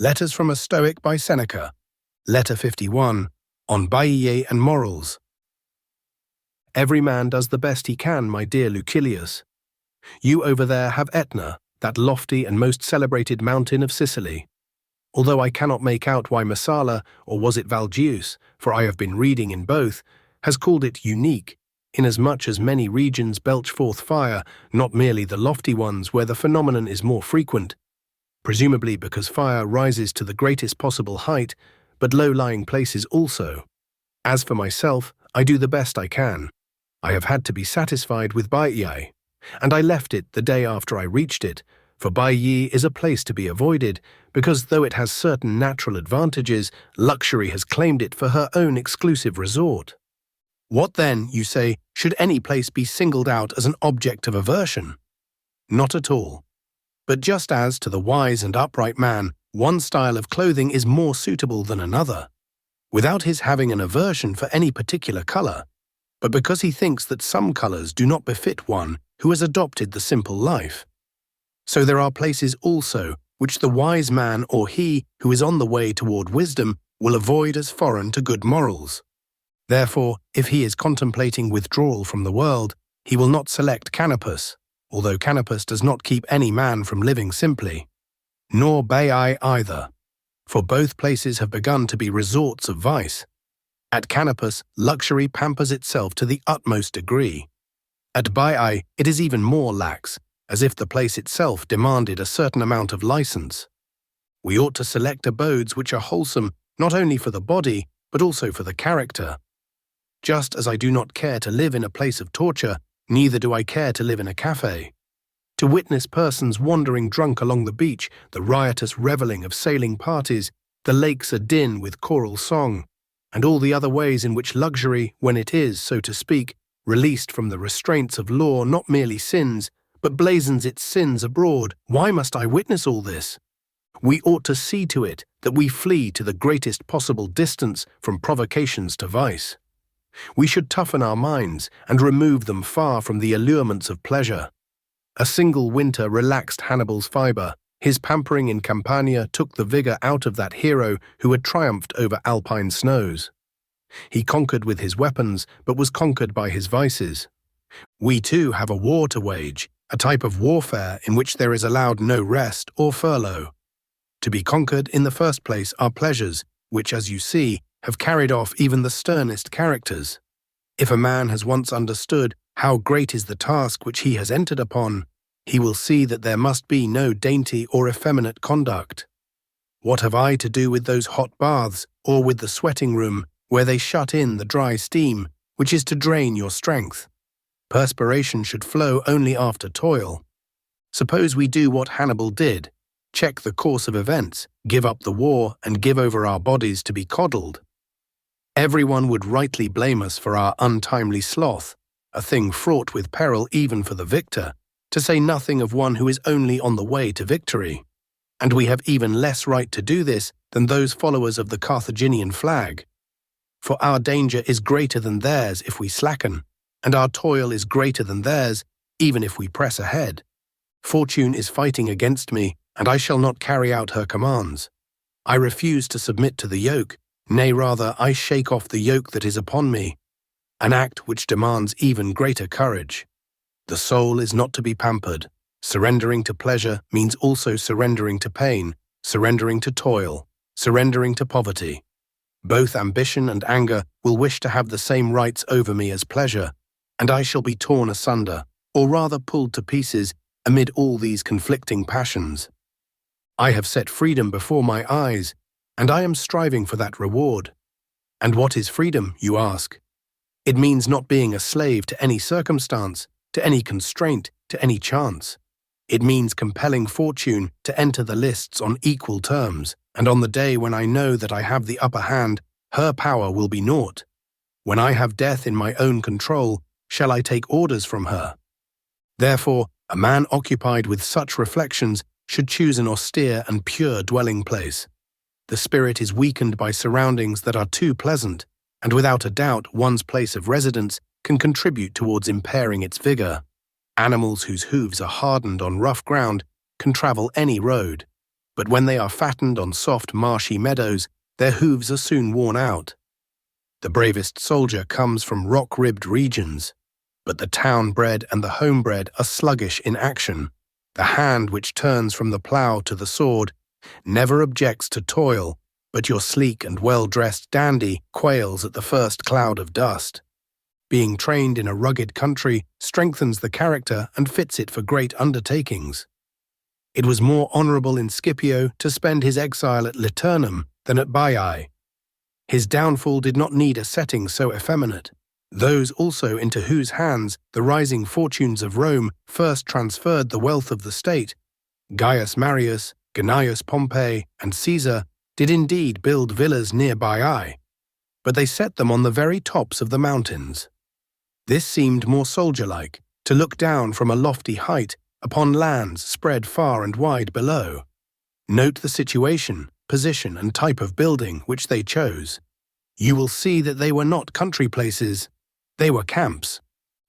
Letters from a Stoic by Seneca. Letter 51, on Baiae and Morals. Every man does the best he can, my dear Lucilius. You over there have Etna, that lofty and most celebrated mountain of Sicily. Although I cannot make out why Messala, or was it Valgius, for I have been reading in both, has called it unique, inasmuch as many regions belch forth fire, not merely the lofty ones where the phenomenon is more frequent, presumably because fire rises to the greatest possible height, but low-lying places also. As for myself, I do the best I can. I have had to be satisfied with Baiae, and I left it the day after I reached it, for Baiae is a place to be avoided, because though it has certain natural advantages, luxury has claimed it for her own exclusive resort. What then, you say, should any place be singled out as an object of aversion? Not at all. But just as to the wise and upright man, one style of clothing is more suitable than another, without his having an aversion for any particular color, but because he thinks that some colors do not befit one who has adopted the simple life. So there are places also which the wise man or he who is on the way toward wisdom will avoid as foreign to good morals. Therefore, if he is contemplating withdrawal from the world, he will not select Canopus, although Canopus does not keep any man from living simply, nor Baiae either, for both places have begun to be resorts of vice. At Canopus, luxury pampers itself to the utmost degree. At Baiae, it is even more lax, as if the place itself demanded a certain amount of license. We ought to select abodes which are wholesome not only for the body, but also for the character. Just as I do not care to live in a place of torture, neither do I care to live in a cafe. To witness persons wandering drunk along the beach, the riotous revelling of sailing parties, the lakes a-din with choral song, and all the other ways in which luxury, when it is, so to speak, released from the restraints of law, not merely sins, but blazons its sins abroad, why must I witness all this? We ought to see to it that we flee to the greatest possible distance from provocations to vice. We should toughen our minds and remove them far from the allurements of pleasure. A single winter relaxed Hannibal's fibre. His pampering in Campania took the vigour out of that hero who had triumphed over alpine snows. He conquered with his weapons, but was conquered by his vices. We too have a war to wage, a type of warfare in which there is allowed no rest or furlough. To be conquered in the first place are pleasures, which, as you see, have carried off even the sternest characters. If a man has once understood how great is the task which he has entered upon, he will see that there must be no dainty or effeminate conduct. What have I to do with those hot baths, or with the sweating room, where they shut in the dry steam, which is to drain your strength? Perspiration should flow only after toil. Suppose we do what Hannibal did, check the course of events, give up the war, and give over our bodies to be coddled. Everyone would rightly blame us for our untimely sloth, a thing fraught with peril even for the victor, to say nothing of one who is only on the way to victory. And we have even less right to do this than those followers of the Carthaginian flag. For our danger is greater than theirs if we slacken, and our toil is greater than theirs even if we press ahead. Fortune is fighting against me, and I shall not carry out her commands. I refuse to submit to the yoke, nay, rather, I shake off the yoke that is upon me, an act which demands even greater courage. The soul is not to be pampered. Surrendering to pleasure means also surrendering to pain, surrendering to toil, surrendering to poverty. Both ambition and anger will wish to have the same rights over me as pleasure, and I shall be torn asunder, or rather pulled to pieces, amid all these conflicting passions. I have set freedom before my eyes, and I am striving for that reward. And what is freedom, you ask? It means not being a slave to any circumstance, to any constraint, to any chance. It means compelling fortune to enter the lists on equal terms, and on the day when I know that I have the upper hand, her power will be naught. When I have death in my own control, shall I take orders from her? Therefore, a man occupied with such reflections should choose an austere and pure dwelling place. The spirit is weakened by surroundings that are too pleasant, and without a doubt one's place of residence can contribute towards impairing its vigor. Animals whose hooves are hardened on rough ground can travel any road. But when they are fattened on soft, marshy meadows, their hooves are soon worn out. The bravest soldier comes from rock-ribbed regions, but the town-bred and the home-bred are sluggish in action. The hand which turns from the plough to the sword never objects to toil, but your sleek and well-dressed dandy quails at the first cloud of dust. Being trained in a rugged country strengthens the character and fits it for great undertakings. It was more honourable in Scipio to spend his exile at Liternum than at Baiae. His downfall did not need a setting so effeminate. Those also into whose hands the rising fortunes of Rome first transferred the wealth of the state, Gaius Marius, Gnaeus Pompey, and Caesar, did indeed build villas near Baiae, but they set them on the very tops of the mountains. This seemed more soldier-like, to look down from a lofty height upon lands spread far and wide below. Note the situation, position, and type of building which they chose. You will see that they were not country places, they were camps.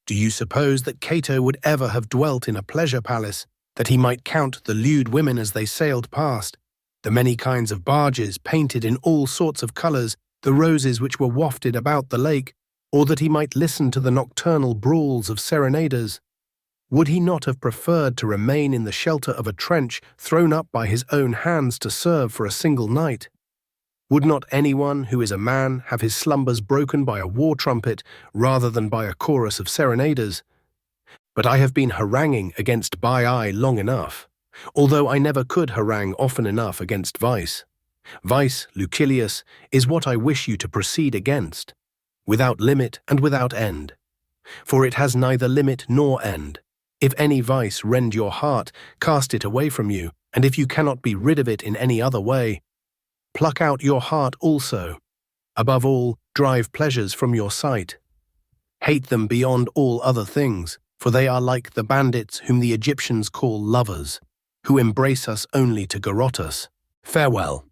Do you suppose that Cato would ever have dwelt in a pleasure palace, that he might count the lewd women as they sailed past, the many kinds of barges painted in all sorts of colours, the roses which were wafted about the lake, or that he might listen to the nocturnal brawls of serenaders? Would he not have preferred to remain in the shelter of a trench thrown up by his own hands to serve for a single night? Would not anyone who is a man have his slumbers broken by a war trumpet rather than by a chorus of serenaders? But I have been haranguing against Baiae long enough, although I never could harangue often enough against vice. Vice, Lucilius, is what I wish you to proceed against, without limit and without end. For it has neither limit nor end. If any vice rend your heart, cast it away from you, and if you cannot be rid of it in any other way, pluck out your heart also. Above all, drive pleasures from your sight. Hate them beyond all other things, for they are like the bandits whom the Egyptians call lovers, who embrace us only to garrote us. Farewell.